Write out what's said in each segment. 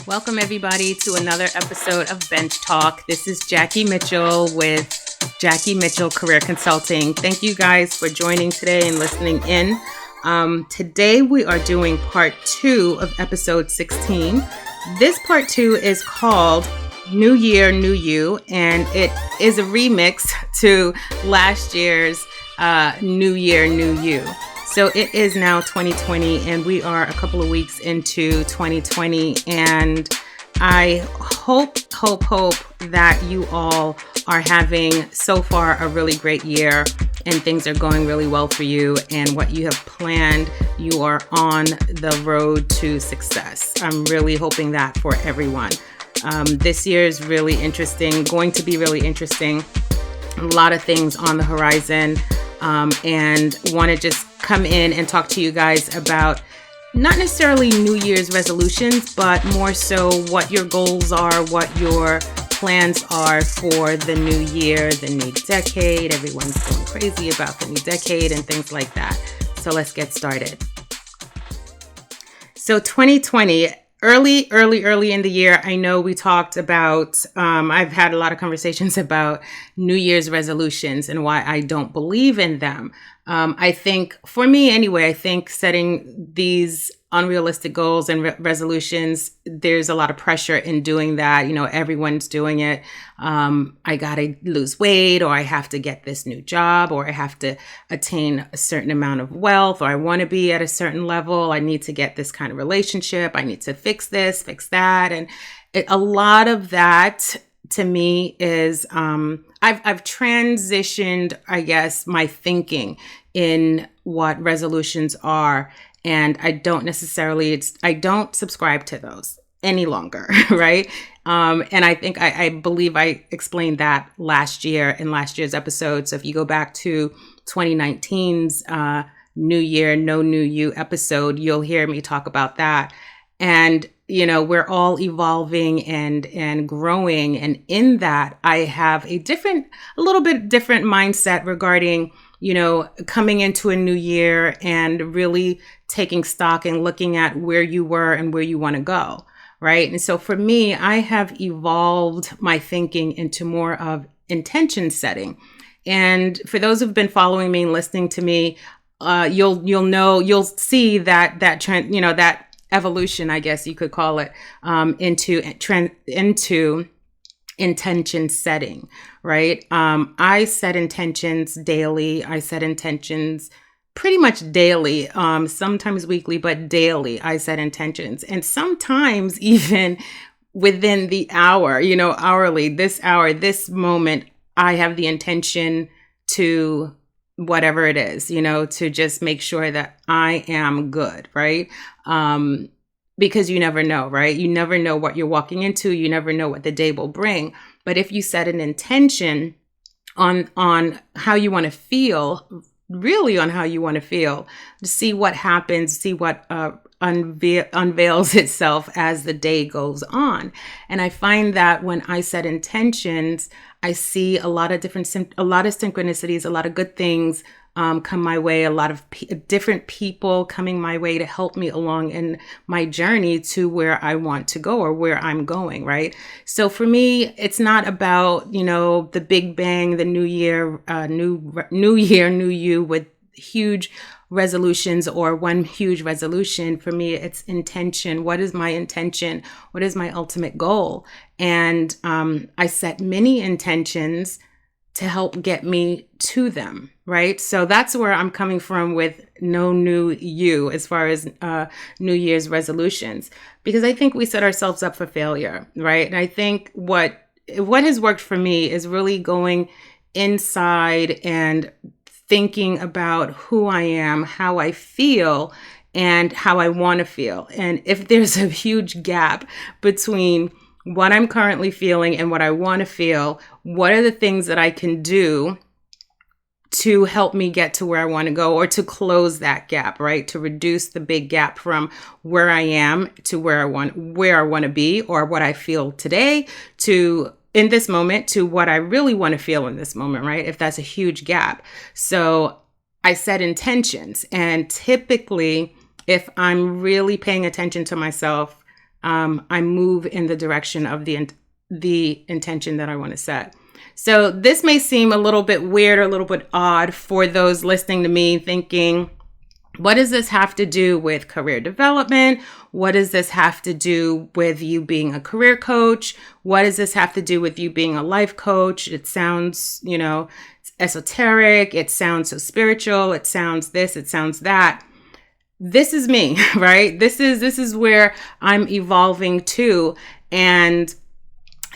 Welcome, everybody, to another episode of Bench Talk. This is Jackie Mitchell with Jackie Mitchell Career Consulting. Thank you guys for joining today and listening in. Today, we are doing part 2 of episode 16. This part 2 is called New Year, New You, and it is a remix to last year's New Year, New You. So it is now 2020 and we are a couple of weeks into 2020, and I hope that you all are having so far a really great year and things are going really well for you, and what you have planned, you are on the road to success. I'm really hoping that for everyone. This year is really interesting, going to be really interesting. A lot of things on the horizon, and want to just come in and talk to you guys about not necessarily New Year's resolutions, but more so what your goals are, what your plans are for the new year, the new decade. Everyone's going crazy about the new decade and things like that. So let's get started. So 2020, early in the year, I know we talked about, I've had a lot of conversations about New Year's resolutions and why I don't believe in them. I think, for me anyway, I think setting these unrealistic goals and resolutions, there's a lot of pressure in doing that. You know, everyone's doing it. I got to lose weight, or I have to get this new job, or I have to attain a certain amount of wealth, or I want to be at a certain level. I need to get this kind of relationship. I need to fix this, fix that. And a lot of that to me is, I've transitioned, I guess, my thinking in what resolutions are. And I don't subscribe to those any longer, right? And I think, I believe I explained that last year in last year's episode. So if you go back to 2019's New Year, No New You episode, you'll hear me talk about that. And, you know, we're all evolving and growing. And in that, I have a little bit different mindset regarding, you know, coming into a new year and really taking stock and looking at where you were and where you want to go, right? And so for me, I have evolved my thinking into more of intention setting. And for those who've been following me and listening to me, you'll see that trend, you know, that evolution, I guess you could call it, into intention setting, right? I set intentions daily. I set intentions pretty much daily, sometimes weekly, but daily I set intentions. And sometimes even within the hour, you know, hourly, this hour, this moment, I have the intention to whatever it is, you know, to just make sure that I am good, right? Because you never know, right? You never know what you're walking into. You never know what the day will bring. But if you set an intention on how you want to feel, really on how you want to feel, to see what happens, see what unveils itself as the day goes on. And I find that when I set intentions, I see a lot of synchronicities, a lot of good things come my way, a lot of different people coming my way to help me along in my journey to where I want to go or where I'm going, right? So for me, it's not about, you know, the big bang, the new year, new year, new you with huge resolutions or one huge resolution. For me, it's intention. What is my intention? What is my ultimate goal? And I set many intentions to help get me to them, right? So that's where I'm coming from with no new you as far as New Year's resolutions, because I think we set ourselves up for failure, right? And I think what has worked for me is really going inside and thinking about who I am, how I feel, and how I want to feel. And if there's a huge gap between what I'm currently feeling and what I want to feel, what are the things that I can do to help me get to where I want to go, or to close that gap, right? To reduce the big gap from where I am to where I want to be, or what I feel today to in this moment to what I really want to feel in this moment, right? If that's a huge gap. So I set intentions, and typically if I'm really paying attention to myself, I move in the direction of the intention that I want to set. So this may seem a little bit weird or a little bit odd for those listening to me, thinking, what does this have to do with career development? What does this have to do with you being a career coach? What does this have to do with you being a life coach? It sounds, esoteric. It sounds so spiritual. It sounds this, it sounds that. This is me, right? This is where I'm evolving to. And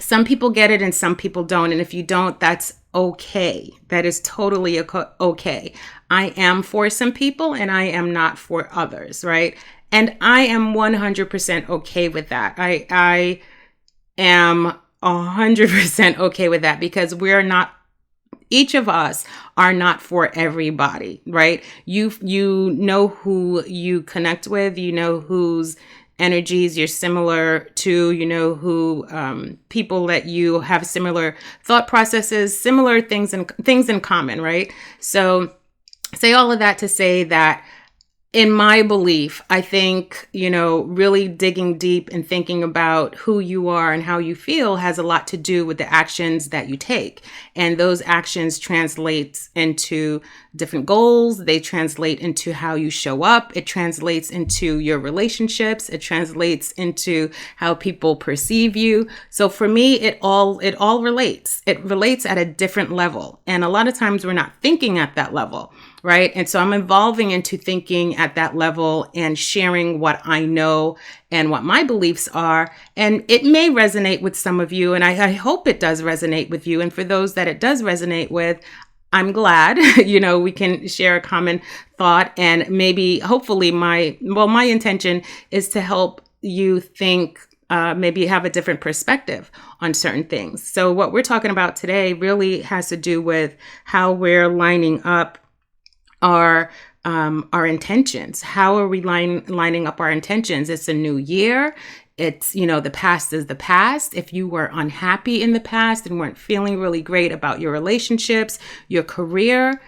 some people get it and some people don't. And if you don't, that's okay. That is totally okay. I am for some people and I am not for others, right? And I am 100% okay with that. I am 100% okay with that, because each of us are not for everybody, right? You know who you connect with, you know whose energies you're similar to, you know who people that you have similar thought processes, similar things in common, right? So say all of that to say that in my belief, I think, really digging deep and thinking about who you are and how you feel has a lot to do with the actions that you take. And those actions translate into different goals. They translate into how you show up. It translates into your relationships. It translates into how people perceive you. So for me, it all relates. It relates at a different level. And a lot of times we're not thinking at that level, right? And so I'm evolving into thinking at that level and sharing what I know and what my beliefs are. And it may resonate with some of you, and I hope it does resonate with you. And for those that it does resonate with, I'm glad, we can share a common thought, and maybe, hopefully my intention is to help you think, maybe have a different perspective on certain things. So what we're talking about today really has to do with how we're lining up our intentions. How are we lining up our intentions? It's a new year. It's, the past is the past. If you were unhappy in the past and weren't feeling really great about your relationships, your career,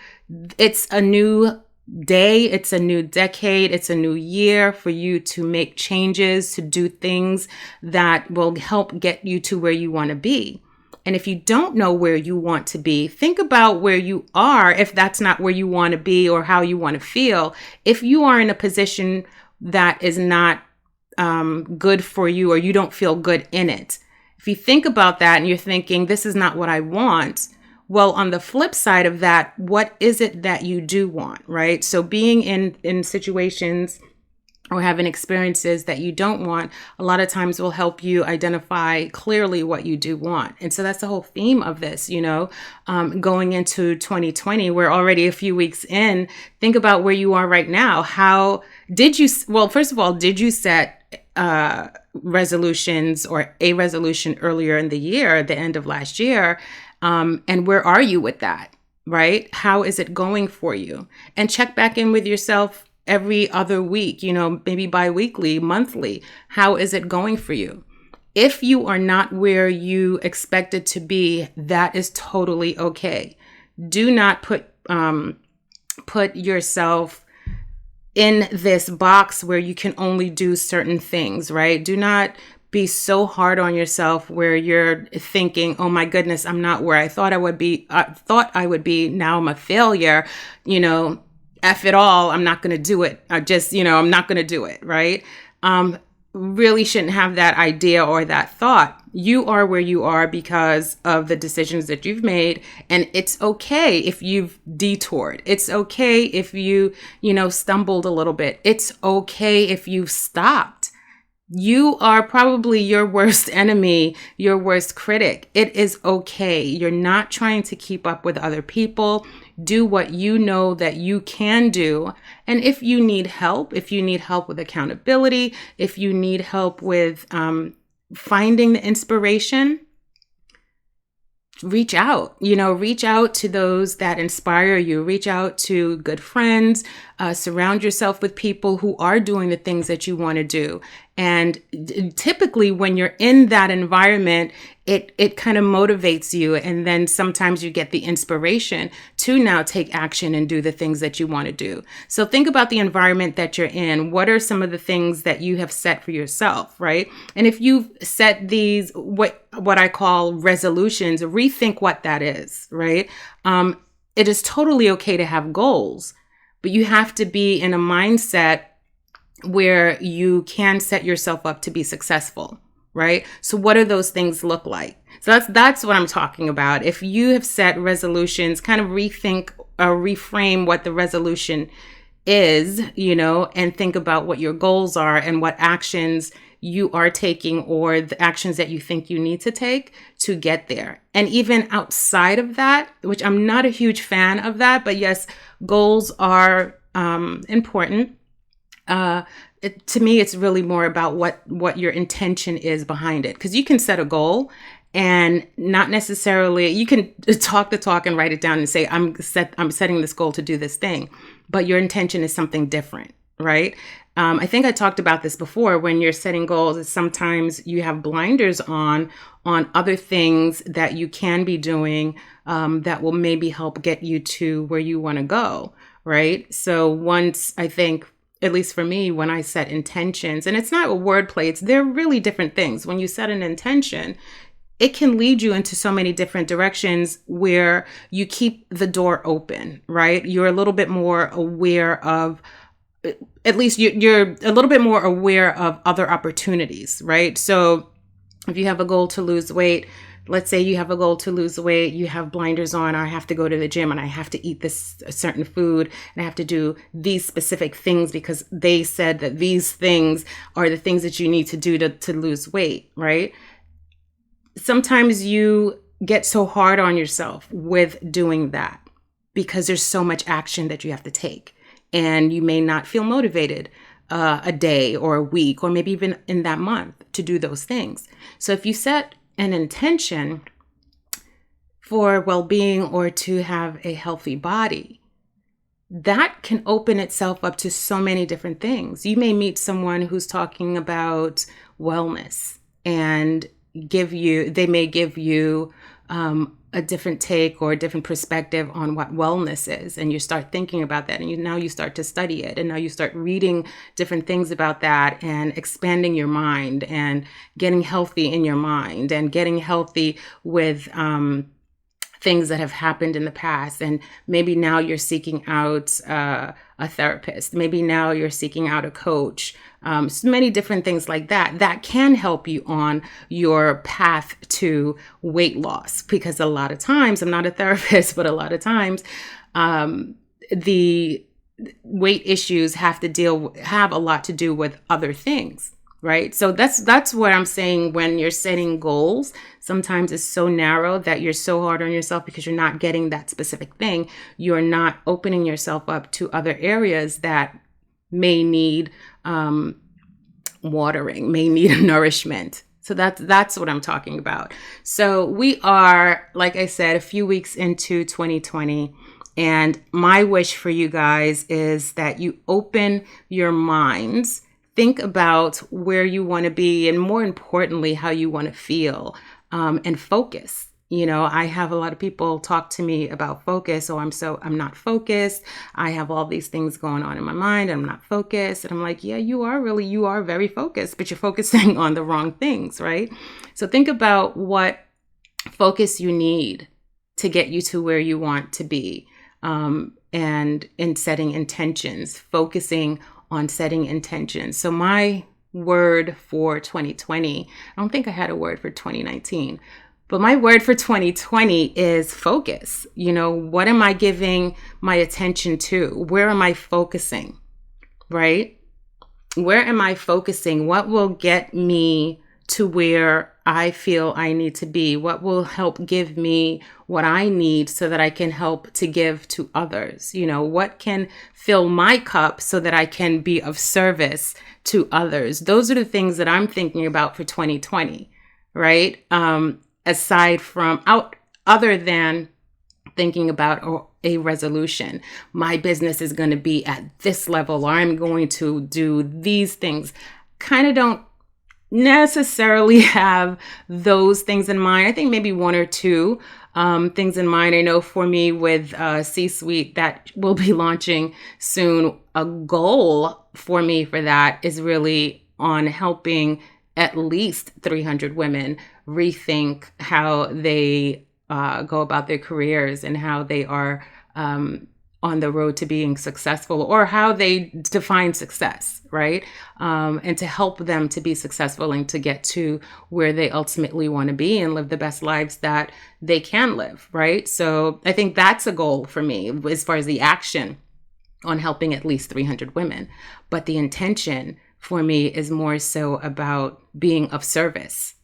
it's a new day. It's a new decade. It's a new year for you to make changes, to do things that will help get you to where you want to be. And if you don't know where you want to be, think about where you are if that's not where you want to be or how you want to feel. If you are in a position that is not good for you, or you don't feel good in it, if you think about that and you're thinking, this is not what I want, well, on the flip side of that, what is it that you do want, right? So being in situations or having experiences that you don't want, a lot of times will help you identify clearly what you do want. And so that's the whole theme of this, going into 2020, we're already a few weeks in. Think about where you are right now. First of all, did you set resolutions or a resolution earlier in the year, the end of last year? And where are you with that, right? How is it going for you? And check back in with yourself every other week, maybe bi-weekly, monthly. How is it going for you? If you are not where you expected to be, that is totally okay. Do not put yourself in this box where you can only do certain things, right? Do not be so hard on yourself where you're thinking, oh my goodness, I'm not where I thought I would be. Now I'm a failure. F it all, I'm not going to do it. I'm not going to do it, right? Really shouldn't have that idea or that thought. You are where you are because of the decisions that you've made. And it's okay if you've detoured. It's okay if you, stumbled a little bit. It's okay if you've stopped. You are probably your worst enemy, your worst critic. It is okay. You're not trying to keep up with other people. Do what you know that you can do. And if you need help with accountability, if you need help with finding the inspiration, reach out to those that inspire you, reach out to good friends, surround yourself with people who are doing the things that you want to do. And typically when you're in that environment, it kind of motivates you. And then sometimes you get the inspiration to now take action and do the things that you want to do. So think about the environment that you're in. What are some of the things that you have set for yourself, right? And if you've set these, what I call resolutions, rethink what that is, right? It is totally okay to have goals, but you have to be in a mindset where you can set yourself up to be successful, right? So what do those things look like? So that's what I'm talking about. If you have set resolutions, kind of rethink or reframe what the resolution is, and think about what your goals are and what actions you are taking or the actions that you think you need to take to get there. And even outside of that, which I'm not a huge fan of that, but yes, goals are important. To me, it's really more about what your intention is behind it. Because you can set a goal and not necessarily, you can talk the talk and write it down and say, I'm setting this goal to do this thing, but your intention is something different, right? I think I talked about this before. When you're setting goals, sometimes you have blinders on other things that you can be doing that will maybe help get you to where you want to go, right? So once, I think, at least for me, when I set intentions, and it's not a wordplay, they're really different things. When you set an intention, it can lead you into so many different directions where you keep the door open, right? You're a little bit more aware of, at least you're a little bit more aware of other opportunities, right? So if you have a goal to lose weight, let's say you have a goal to lose weight, you have blinders on, I have to go to the gym and I have to eat this certain food and I have to do these specific things because they said that these things are the things that you need to do to lose weight, right? Sometimes you get so hard on yourself with doing that because there's so much action that you have to take and you may not feel motivated a day or a week or maybe even in that month to do those things. So if you set an intention for well-being or to have a healthy body, that can open itself up to so many different things. You may meet someone who's talking about wellness and they may give you a different take or a different perspective on what wellness is. And you start thinking about that. And now you start to study it. And now you start reading different things about that and expanding your mind and getting healthy in your mind and getting healthy with things that have happened in the past. And maybe now you're seeking out a therapist. Maybe now you're seeking out a coach. So many different things like that can help you on your path to weight loss. Because a lot of times, I'm not a therapist, but a lot of times the weight issues have a lot to do with other things. Right. So that's what I'm saying. When you're setting goals, sometimes it's so narrow that you're so hard on yourself because you're not getting that specific thing. You're not opening yourself up to other areas that may need watering, may need nourishment. So that's what I'm talking about. So we are, like I said, a few weeks into 2020. And my wish for you guys is that you open your minds. Think about where you want to be and more importantly, how you want to feel and focus. I have a lot of people talk to me about focus. Oh, I'm not focused. I have all these things going on in my mind. I'm not focused. And I'm like, yeah, you are very focused, but you're focusing on the wrong things, right? So think about what focus you need to get you to where you want to be. And in setting intentions, focusing on setting intentions. So my word for 2020, I don't think I had a word for 2019, but my word for 2020 is focus. What am I giving my attention to? Where am I focusing? Right? Where am I focusing? What will get me to where I feel I need to be? What will help give me what I need so that I can help to give to others? What can fill my cup so that I can be of service to others? Those are the things that I'm thinking about for 2020, right? Aside from other than thinking about a resolution, my business is going to be at this level, or I'm going to do these things. kind of don't necessarily have those things in mind. I think maybe one or two things in mind. I know for me with C-Suite that will be launching soon, a goal for me for that is really on helping at least 300 women rethink how they go about their careers and how they are on the road to being successful, or how they define success, right? And to help them to be successful and to get to where they ultimately want to be and live the best lives that they can live, right? So I think that's a goal for me as far as the action on helping at least 300 women. But the intention for me is more so about being of service,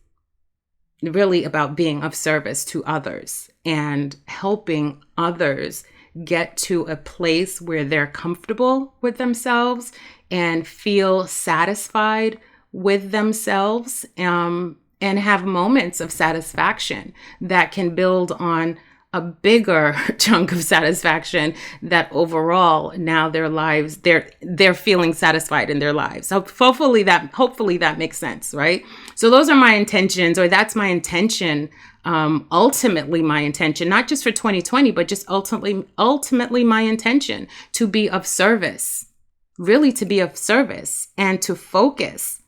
really about being of service to others and helping others get to a place where they're comfortable with themselves and feel satisfied with themselves, and have moments of satisfaction that can build on a bigger chunk of satisfaction that overall now their lives, they're feeling satisfied in their lives. So hopefully that makes sense, right? So those are my intentions, or that's my intention. Ultimately my intention, not just for 2020, but just ultimately my intention to be of service, really to be of service and to focus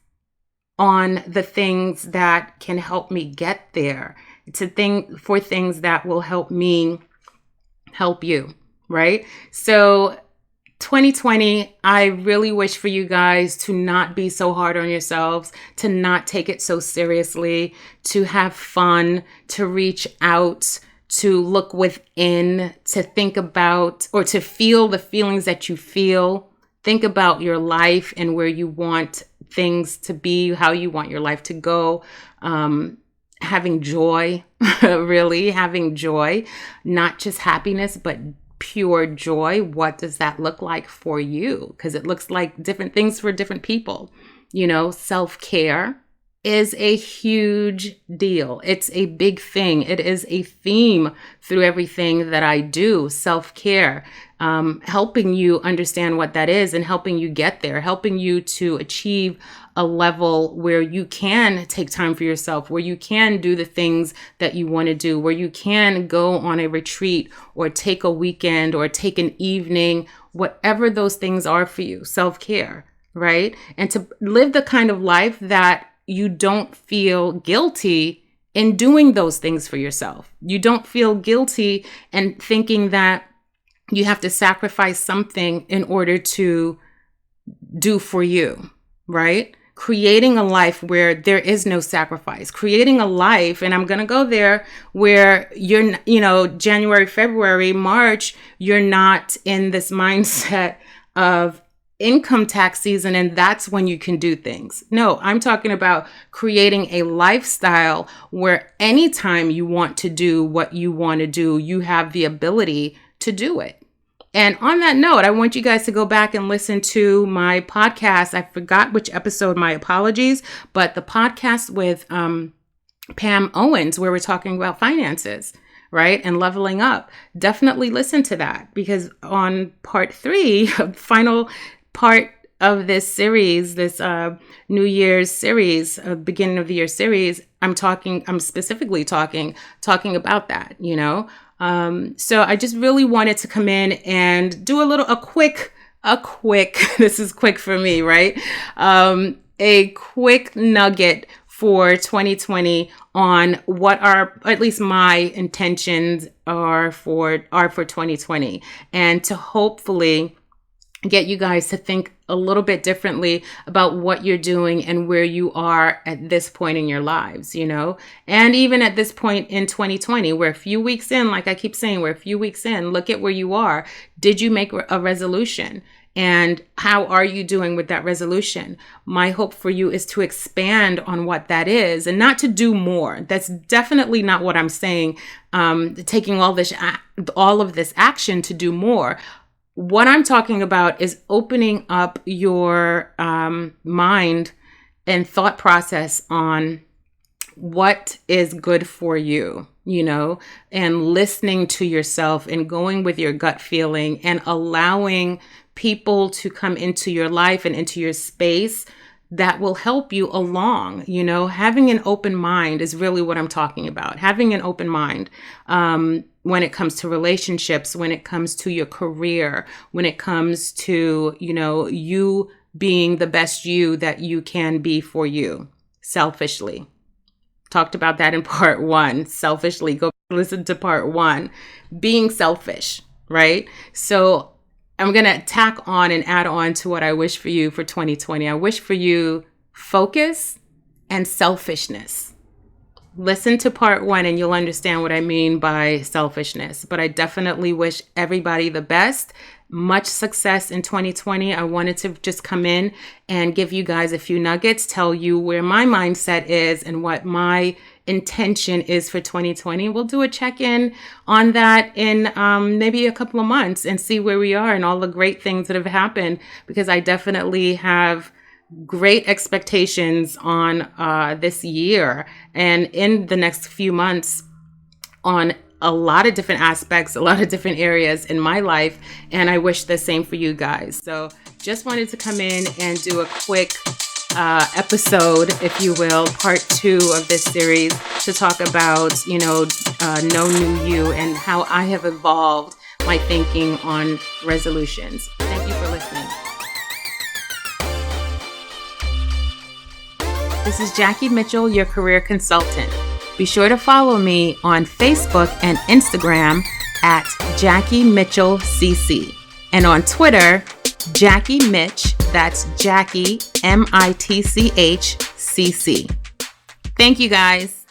on the things that can help me get there, to think for things that will help me help you, right? So 2020, I really wish for you guys to not be so hard on yourselves, to not take it so seriously, to have fun, to reach out, to look within, to think about or to feel the feelings that you feel. Think about your life and where you want things to be, how you want your life to go. Having joy, really having joy, not just happiness, but pure joy. What does that look like for you? Because it looks like different things for different people. You know, self-care is a huge deal. It's a big thing. It is a theme through everything that I do. Self-care, helping you understand what that is and helping you get there, helping you to achieve a level where you can take time for yourself, where you can do the things that you want to do, where you can go on a retreat or take a weekend or take an evening, whatever those things are for you, self-care, right? And to live the kind of life that you don't feel guilty in doing those things for yourself. You don't feel guilty and thinking that you have to sacrifice something in order to do for you, right? Creating a life where there is no sacrifice, creating a life, and I'm going to go there, where you're, January, February, March, you're not in this mindset of income tax season and that's when you can do things. No, I'm talking about creating a lifestyle where anytime you want to do what you want to do, you have the ability to do it. And on that note, I want you guys to go back and listen to my podcast. I forgot which episode, my apologies, but the podcast with Pam Owens, where we're talking about finances, right? And leveling up. Definitely listen to that, because on part 3, final part of this series, this New Year's series, beginning of the year series, I'm specifically talking about that, So I just really wanted to come in and do a quick, this is quick for me, right? A quick nugget for 2020 on what are, at least my intentions are for 2020, and to hopefully get you guys to think a little bit differently about what you're doing and where you are at this point in your lives, and even at this point in 2020, we're a few weeks in, like I keep saying, we're a few weeks in, look at where you are. Did you make a resolution? And how are you doing with that resolution? My hope for you is to expand on what that is and not to do more. That's definitely not what I'm saying. Taking all of this action to do more. What I'm talking about is opening up your mind and thought process on what is good for you, and listening to yourself and going with your gut feeling and allowing people to come into your life and into your space that will help you along. Having an open mind is really what I'm talking about. Having an open mind when it comes to relationships, when it comes to your career, when it comes to, you being the best you that you can be for you, selfishly. Talked about that in part 1, selfishly. Go listen to part 1, being selfish, right? So I'm going to tack on and add on to what I wish for you for 2020. I wish for you focus and selfishness. Listen to part 1 and you'll understand what I mean by selfishness. But I definitely wish everybody the best. Much success in 2020. I wanted to just come in and give you guys a few nuggets, tell you where my mindset is and what my intention is for 2020. We'll do a check-in on that in maybe a couple of months and see where we are and all the great things that have happened, because I definitely have great expectations on this year and in the next few months on a lot of different aspects, a lot of different areas in my life. And I wish the same for you guys. So just wanted to come in and do a quick episode, if you will, part 2 of this series to talk about, No New You and how I have evolved my thinking on resolutions. Thank you for listening. This is Jackie Mitchell, your career consultant. Be sure to follow me on Facebook and Instagram at Jackie Mitchell CC, and on Twitter, Jackie Mitch. That's Jackie MITCH CC. Thank you, guys.